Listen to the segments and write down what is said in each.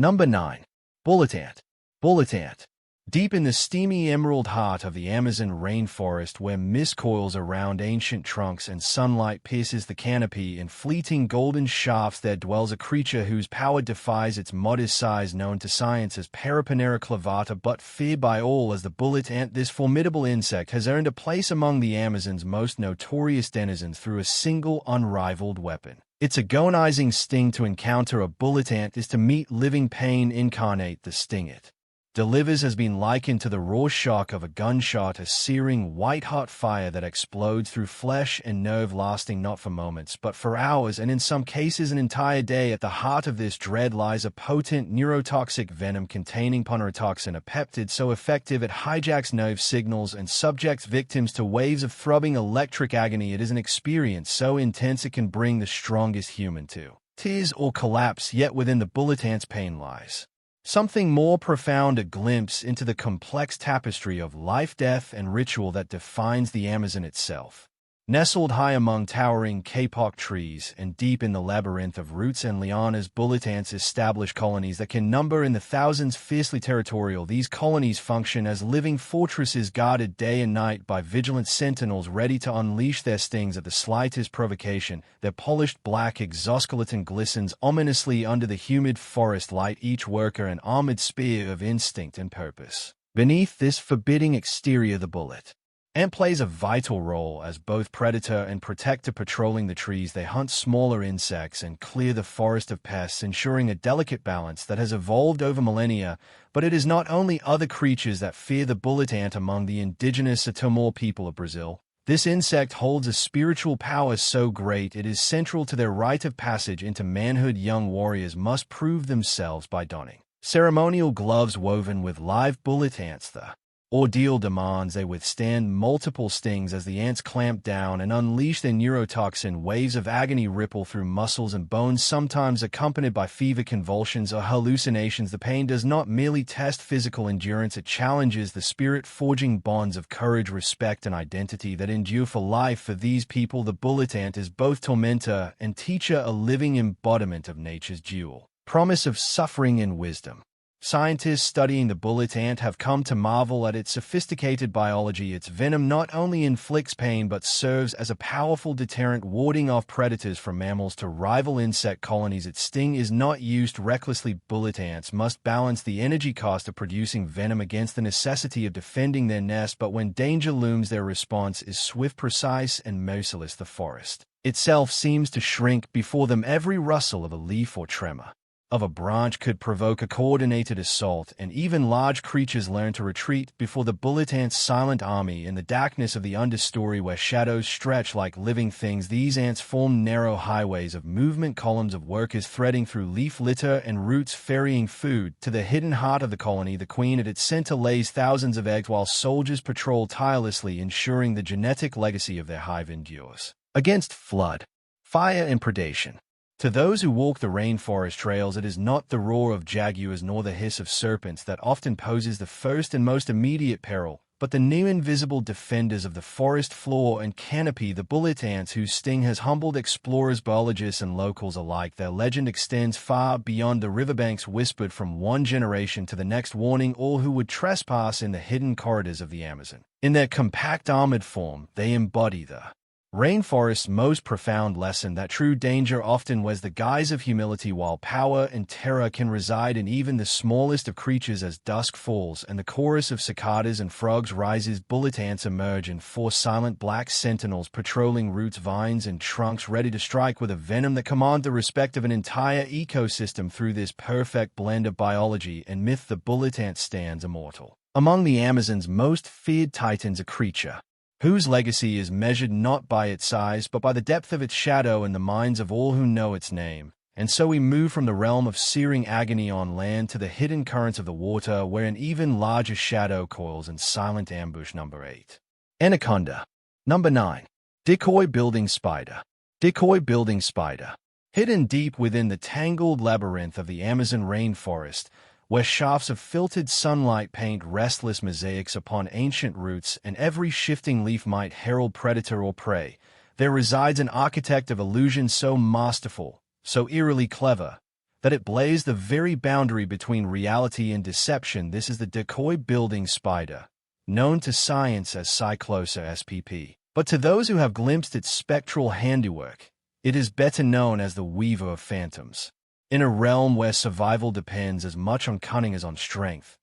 Number 9. Bullet ant. Bullet ant. Deep in the steamy emerald heart of the Amazon rainforest, where mist coils around ancient trunks and sunlight pierces the canopy in fleeting golden shafts, there dwells a creature whose power defies its modest size, known to science as Paraponera clavata, but feared by all as the bullet ant. This formidable insect has earned a place among the Amazon's most notorious denizens through a single unrivaled weapon. Its agonizing sting. To encounter a bullet ant is to meet living pain incarnate. The sting it delivers has been likened to the raw shock of a gunshot, a searing white-hot fire that explodes through flesh and nerve, lasting not for moments but for hours, and in some cases an entire day. At the heart of this dread lies a potent neurotoxic venom containing ponerotoxin, a peptide so effective it hijacks nerve signals and subjects victims to waves of throbbing electric agony. It is an experience so intense it can bring the strongest human to tears or collapse, yet within the bullet ant's pain lies something more profound, a glimpse into the complex tapestry of life, death, and ritual that defines the Amazon itself. Nestled high among towering kapok trees and deep in the labyrinth of roots and lianas, bullet ants establish colonies that can number in the thousands. Fiercely territorial, these colonies function as living fortresses, guarded day and night by vigilant sentinels ready to unleash their stings at the slightest provocation. Their polished black exoskeleton glistens ominously under the humid forest light, each worker an armored spear of instinct and purpose. Beneath this forbidding exterior, the bullet ant plays a vital role as both predator and protector. Patrolling the trees, they hunt smaller insects and clear the forest of pests, ensuring a delicate balance that has evolved over millennia. But it is not only other creatures that fear the bullet ant. Among the indigenous Atomor people of Brazil, this insect holds a spiritual power so great it is central to their rite of passage into manhood. Young warriors must prove themselves by donning ceremonial gloves woven with live bullet ants. The ordeal demands they withstand multiple stings as the ants clamp down and unleash their neurotoxin. Waves of agony ripple through muscles and bones, sometimes accompanied by fever, convulsions, or hallucinations. The pain does not merely test physical endurance, it challenges the spirit, forging bonds of courage, respect, and identity that endure for life. For these people, the bullet ant is both tormentor and teacher, a living embodiment of nature's dual promise of suffering and wisdom. Scientists studying the bullet ant have come to marvel at its sophisticated biology. Its venom not only inflicts pain but serves as a powerful deterrent, warding off predators from mammals to rival insect colonies. Its sting is not used recklessly. Bullet ants must balance the energy cost of producing venom against the necessity of defending their nest, but when danger looms, their response is swift, precise, and merciless. The forest itself seems to shrink before them. Every rustle of a leaf or tremor of a branch could provoke a coordinated assault, and even large creatures learn to retreat before the bullet ant's silent army. In the darkness of the understory, where shadows stretch like living things, these ants form narrow highways of movement, columns of workers threading through leaf litter and roots, ferrying food to the hidden heart of the colony. The queen at its center lays thousands of eggs, while soldiers patrol tirelessly, ensuring the genetic legacy of their hive endures against flood, fire, and predation. To those who walk the rainforest trails, it is not the roar of jaguars nor the hiss of serpents that often poses the first and most immediate peril, but the near invisible defenders of the forest floor and canopy, the bullet ants, whose sting has humbled explorers, biologists, and locals alike. Their legend extends far beyond the riverbanks, whispered from one generation to the next, warning all who would trespass in the hidden corridors of the Amazon. In their compact armored form, they embody the rainforest's most profound lesson, that true danger often wears the guise of humility, while power and terror can reside in even the smallest of creatures. As dusk falls and the chorus of cicadas and frogs rises, bullet ants emerge in four silent black sentinels, patrolling roots, vines, and trunks, ready to strike with a venom that commands the respect of an entire ecosystem. Through this perfect blend of biology and myth, the bullet ant stands immortal among the Amazon's most feared titans, a creature whose legacy is measured not by its size but by the depth of its shadow in the minds of all who know its name. And so we move from the realm of searing agony on land to the hidden currents of the water, where an even larger shadow coils in silent ambush. Number 8. Anaconda. Number 9. Decoy building spider. Decoy building spider. Hidden deep within the tangled labyrinth of the Amazon rainforest, where shafts of filtered sunlight paint restless mosaics upon ancient roots and every shifting leaf might herald predator or prey, there resides an architect of illusion so masterful, so eerily clever, that it blazed the very boundary between reality and deception. This is the decoy-building spider, known to science as Cyclosa spp. But to those who have glimpsed its spectral handiwork, it is better known as the weaver of phantoms. In a realm where survival depends as much on cunning as on strength,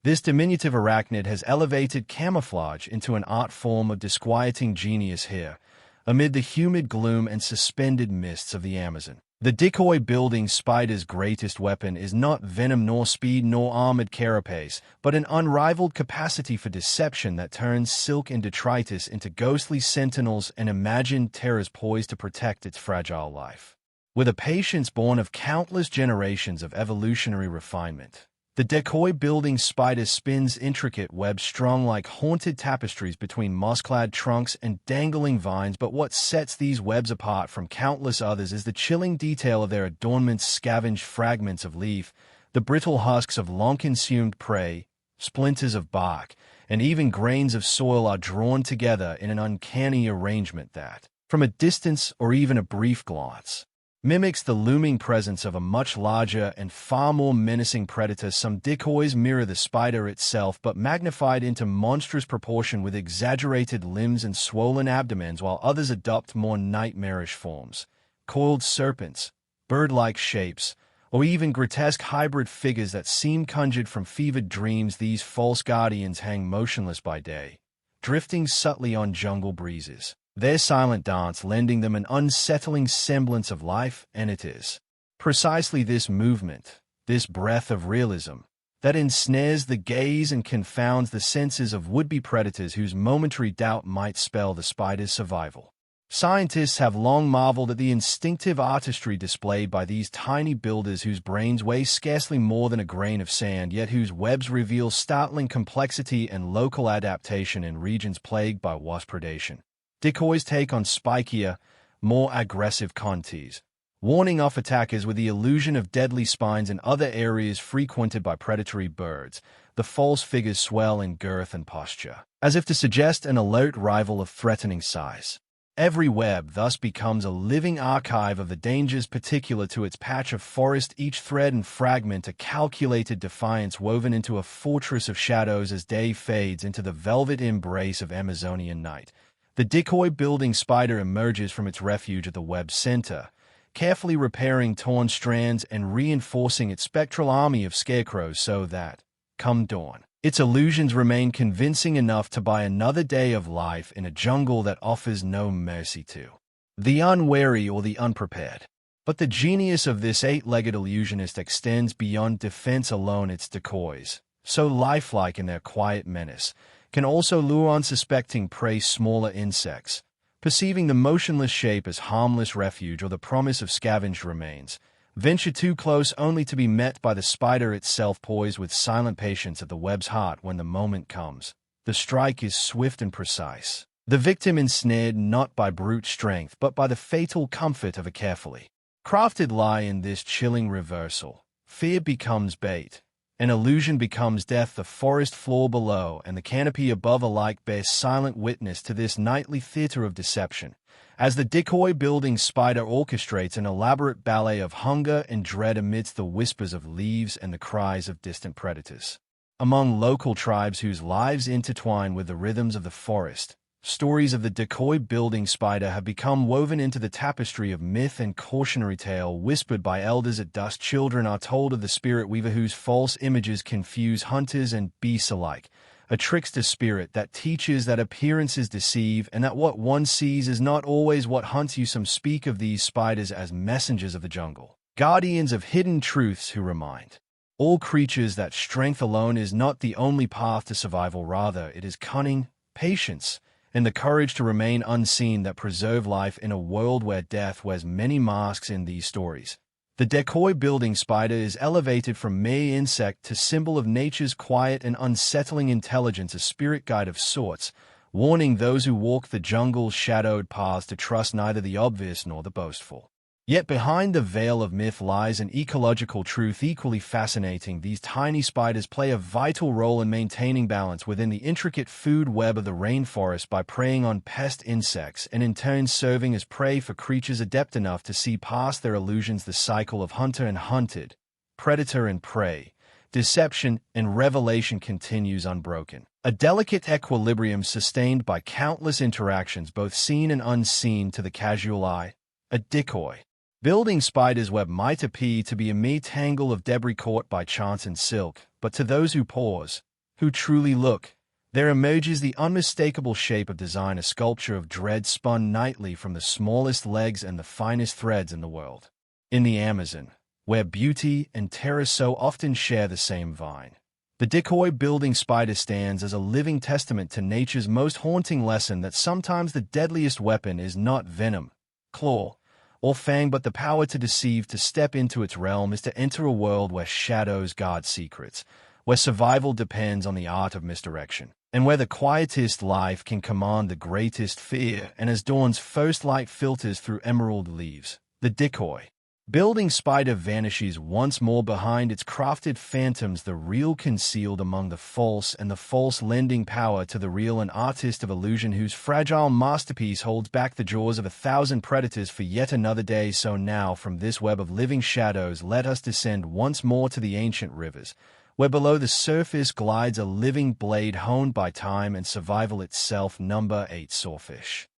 this diminutive arachnid has elevated camouflage into an art form of disquieting genius here, amid the humid gloom and suspended mists of the Amazon. The decoy-building spider's greatest weapon is not venom nor speed nor armored carapace, but an unrivaled capacity for deception that turns silk and detritus into ghostly sentinels and imagined terrors poised to protect its fragile life. With a patience born of countless generations of evolutionary refinement, the decoy-building spider spins intricate webs strung like haunted tapestries between moss-clad trunks and dangling vines, but what sets these webs apart from countless others is the chilling detail of their adornments. Scavenged fragments of leaf, the brittle husks of long-consumed prey, splinters of bark, and even grains of soil are drawn together in an uncanny arrangement that, from a distance or even a brief glance, mimics the looming presence of a much larger and far more menacing predator. Some decoys mirror the spider itself, but magnified into monstrous proportion with exaggerated limbs and swollen abdomens, while others adopt more nightmarish forms, coiled serpents, bird-like shapes, or even grotesque hybrid figures that seem conjured from fevered dreams. These false guardians hang motionless by day, drifting subtly on jungle breezes, their silent dance lending them an unsettling semblance of life, and it is precisely this movement, this breath of realism, that ensnares the gaze and confounds the senses of would-be predators whose momentary doubt might spell the spider's survival. Scientists have long marveled at the instinctive artistry displayed by these tiny builders whose brains weigh scarcely more than a grain of sand, yet whose webs reveal startling complexity and local adaptation in regions plagued by wasp predation. Decoys take on spikier, more aggressive contours, warning off attackers with the illusion of deadly spines in other areas frequented by predatory birds. The false figures swell in girth and posture, as if to suggest an alert rival of threatening size. Every web thus becomes a living archive of the dangers particular to its patch of forest, each thread and fragment a calculated defiance woven into a fortress of shadows as day fades into the velvet embrace of Amazonian night. The decoy-building spider emerges from its refuge at the web's center, carefully repairing torn strands and reinforcing its spectral army of scarecrows so that, come dawn, its illusions remain convincing enough to buy another day of life in a jungle that offers no mercy to the unwary or the unprepared. But the genius of this eight-legged illusionist extends beyond defense alone. Its decoys, so lifelike in their quiet menace, can also lure unsuspecting prey, smaller insects, perceiving the motionless shape as harmless refuge or the promise of scavenged remains, venture too close only to be met by the spider itself, poised with silent patience at the web's heart. When the moment comes, the strike is swift and precise, the victim ensnared not by brute strength but by the fatal comfort of a carefully crafted lie. In this chilling reversal, fear becomes bait, an illusion becomes death. The forest floor below and the canopy above alike bear silent witness to this nightly theater of deception, as the decoy-building spider orchestrates an elaborate ballet of hunger and dread amidst the whispers of leaves and the cries of distant predators. Among local tribes whose lives intertwine with the rhythms of the forest, stories of the decoy-building spider have become woven into the tapestry of myth and cautionary tale. Whispered by elders at dusk, children are told of the spirit weaver whose false images confuse hunters and beasts alike, a trickster spirit that teaches that appearances deceive and that what one sees is not always what hunts you. Some speak of these spiders as messengers of the jungle, guardians of hidden truths who remind all creatures that strength alone is not the only path to survival. Rather, it is cunning, patience, and the courage to remain unseen that preserve life in a world where death wears many masks. In these stories, the decoy-building spider is elevated from mere insect to symbol of nature's quiet and unsettling intelligence, a spirit guide of sorts, warning those who walk the jungle's shadowed paths to trust neither the obvious nor the boastful. Yet behind the veil of myth lies an ecological truth equally fascinating. These tiny spiders play a vital role in maintaining balance within the intricate food web of the rainforest by preying on pest insects and in turn serving as prey for creatures adept enough to see past their illusions. The cycle of hunter and hunted, predator and prey, deception and revelation continues unbroken. A delicate equilibrium sustained by countless interactions both seen and unseen to the casual eye. A decoy. Building spider's web might appear to be a mere tangle of debris caught by chance and silk, but to those who pause, who truly look, there emerges the unmistakable shape of design, a sculpture of dread spun nightly from the smallest legs and the finest threads in the world. In the Amazon, where beauty and terror so often share the same vine, the decoy building spider stands as a living testament to nature's most haunting lesson that sometimes the deadliest weapon is not venom, claw, or fang, but the power to deceive. To step into its realm is to enter a world where shadows guard secrets, where survival depends on the art of misdirection, and where the quietest life can command the greatest fear. And as dawn's first light filters through emerald leaves, the decoy building spider vanishes once more behind its crafted phantoms, the real concealed among the false and the false lending power to the real, an artist of illusion whose fragile masterpiece holds back the jaws of 1,000 predators for yet another day. So now from this web of living shadows let us descend once more to the ancient rivers, where below the surface glides a living blade honed by time and survival itself. Number 8. Sawfish.